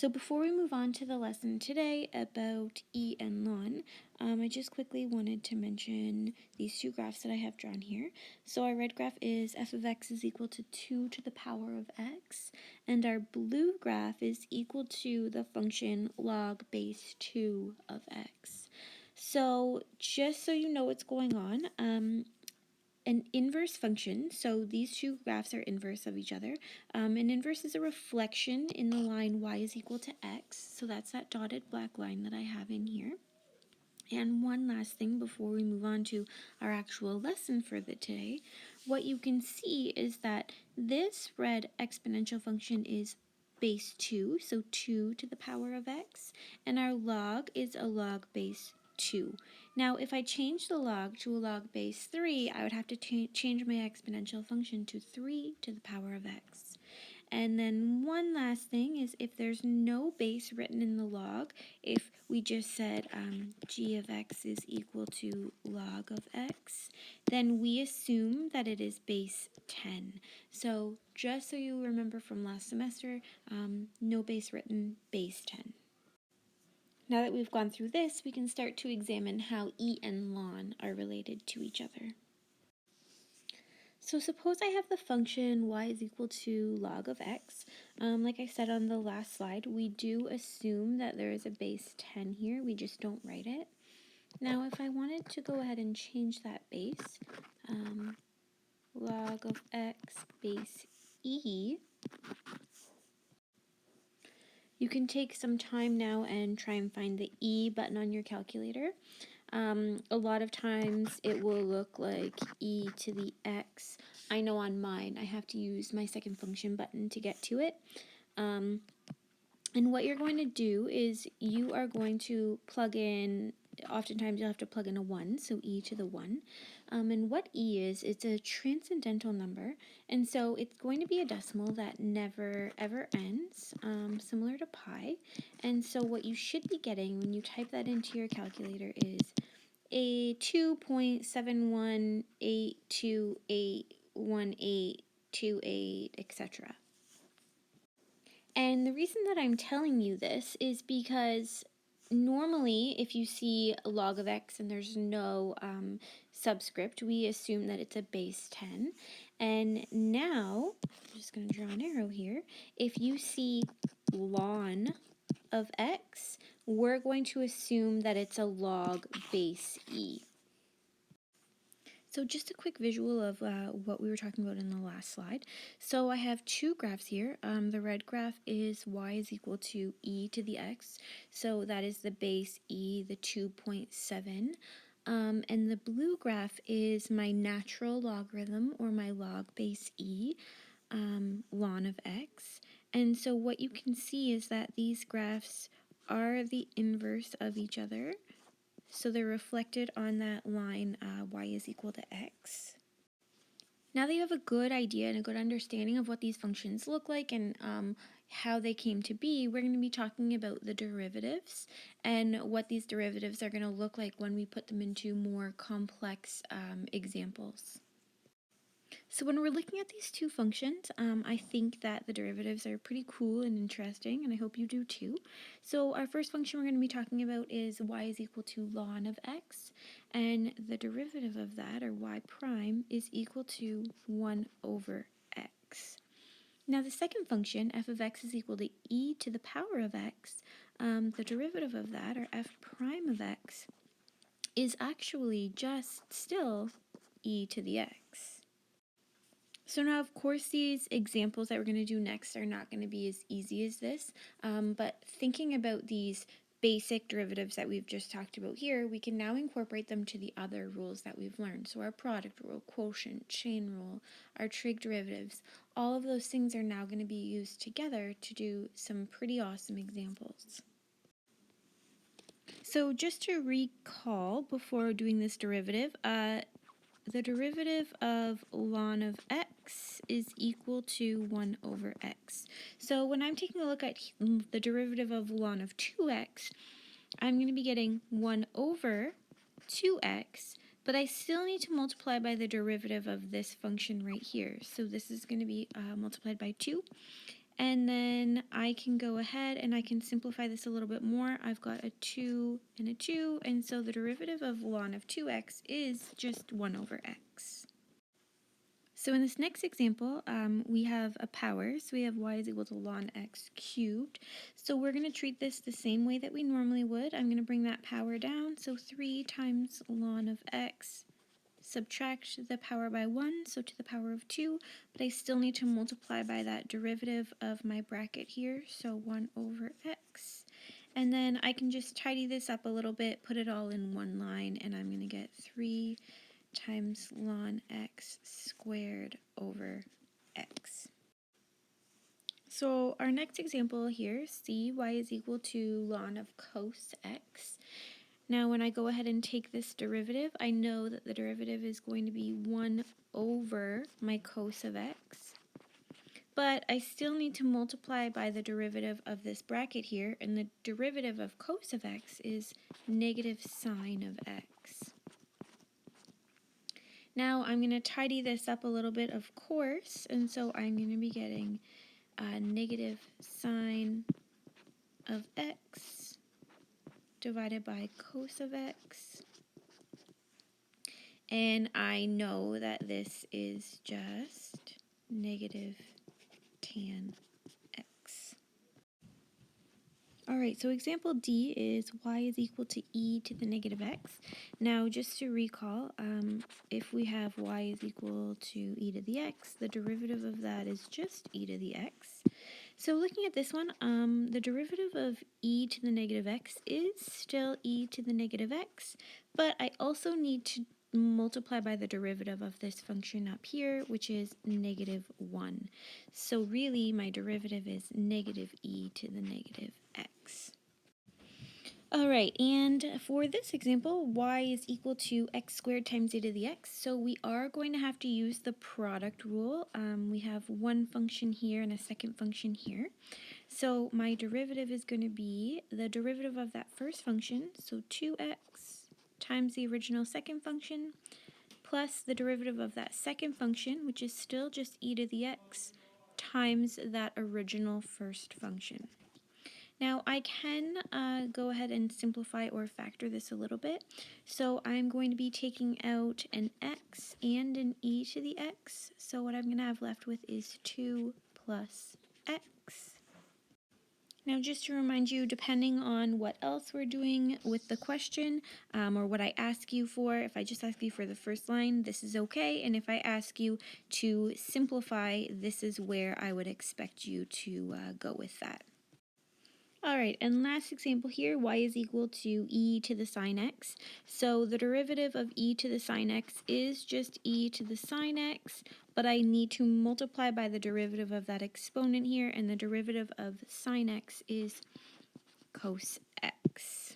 So before we move on to the lesson today about E and ln, I just quickly wanted to mention these two graphs that I have drawn here. So our red graph is f of x is equal to 2 to the power of x, and our blue graph is equal to the function log base 2 of x. So just so you know what's going on, an inverse function, so these two graphs are inverse of each other. An inverse is a reflection in the line y is equal to x, so that's that dotted black line that I have in here. And one last thing before we move on to our actual lesson for the today, what you can see is that this red exponential function is base 2, so 2 to the power of x, and our log is a log base 2. Now, if I change the log to a log base 3, I would have to change my exponential function to 3 to the power of x. And then one last thing is if there's no base written in the log, if we just said g of x is equal to log of x, then we assume that it is base 10. So just so you remember from last semester, no base written, base 10. Now that we've gone through this, we can start to examine how E and ln are related to each other. So suppose I have the function y is equal to log of x. Like I said on the last slide, we do assume that there is a base 10 here. We just don't write it. Now if I wanted to go ahead and change that base, log of x base e, you can take some time now and try and find the E button on your calculator. A lot of times it will look like e to the x. I know on mine I have to use my second function button to get to it. And what you're going to do is you are going to plug in, oftentimes you'll have to plug in a 1, so e to the 1. And what e is, it's a transcendental number, and so it's going to be a decimal that never ever ends, similar to pi. And so what you should be getting when you type that into your calculator is a 2.7182881828, etc. And the reason that I'm telling you this is because normally if you see a log of x and there's no subscript, we assume that it's a base 10. And now, I'm just going to draw an arrow here, if you see ln of x, we're going to assume that it's a log base e. So just a quick visual of what we were talking about in the last slide. So I have two graphs here. The red graph is y is equal to e to the x. So that is the base e, the 2.7. And the blue graph is my natural logarithm, or my log base e, ln of x. And so what you can see is that these graphs are the inverse of each other. So they're reflected on that line y is equal to x. Now that you have a good idea and a good understanding of what these functions look like and how they came to be, we're going to be talking about the derivatives and what these derivatives are going to look like when we put them into more complex examples. So when we're looking at these two functions, I think that the derivatives are pretty cool and interesting, and I hope you do too. So our first function we're going to be talking about is y is equal to ln of x, and the derivative of that, or y prime, is equal to 1 over x. Now the second function, f of x is equal to e to the power of x, the derivative of that, or f prime of x, is actually just still e to the x. So now, of course, these examples that we're going to do next are not going to be as easy as this, but thinking about these basic derivatives that we've just talked about here, we can now incorporate them to the other rules that we've learned. So our product rule, quotient, chain rule, our trig derivatives, all of those things are now going to be used together to do some pretty awesome examples. So just to recall before doing this derivative, the derivative of ln of x is equal to 1 over x. So when I'm taking a look at the derivative of ln of 2x, I'm going to be getting 1 over 2x, but I still need to multiply by the derivative of this function right here. So this is going to be multiplied by 2, And then I can go ahead and I can simplify this a little bit more. I've got a 2 and a 2, and so the derivative of ln of 2x is just 1 over x. So in this next example, we have a power, so we have y is equal to ln x cubed. So we're going to treat this the same way that we normally would. I'm going to bring that power down, so 3 times ln of x, subtract the power by 1, so to the power of 2, but I still need to multiply by that derivative of my bracket here, so 1 over x. And then I can just tidy this up a little bit, put it all in one line, and I'm going to get 3 times ln x squared over x. So our next example here, see y is equal to ln of cos x. Now when I go ahead and take this derivative, I know that the derivative is going to be 1 over my cos of x. But I still need to multiply by the derivative of this bracket here, and the derivative of cos of x is negative sine of x. Now I'm going to tidy this up a little bit, of course, and so I'm going to be getting negative sine of x divided by cos of x. And I know that this is just negative tan x. Alright, so example D is y is equal to e to the negative x. Now, just to recall, if we have y is equal to e to the x, the derivative of that is just e to the x. So looking at this one, the derivative of e to the negative x is still e to the negative x, but I also need to multiply by the derivative of this function up here, which is negative 1. So really, my derivative is negative e to the negative x. Alright, and for this example, y is equal to x squared times e to the x, so we are going to have to use the product rule. We have one function here and a second function here. So my derivative is going to be the derivative of that first function, so 2x times the original second function, plus the derivative of that second function, which is still just e to the x, times that original first function. Now I can go ahead and simplify or factor this a little bit. So I'm going to be taking out an x and an e to the x. So what I'm going to have left with is 2 plus x. Now just to remind you, depending on what else we're doing with the question, or what I ask you for, if I just ask you for the first line, this is okay, and if I ask you to simplify, this is where I would expect you to go with that. Alright, and last example here, y is equal to e to the sine x. So the derivative of e to the sine x is just e to the sine x, but I need to multiply by the derivative of that exponent here, and the derivative of sine x is cos x.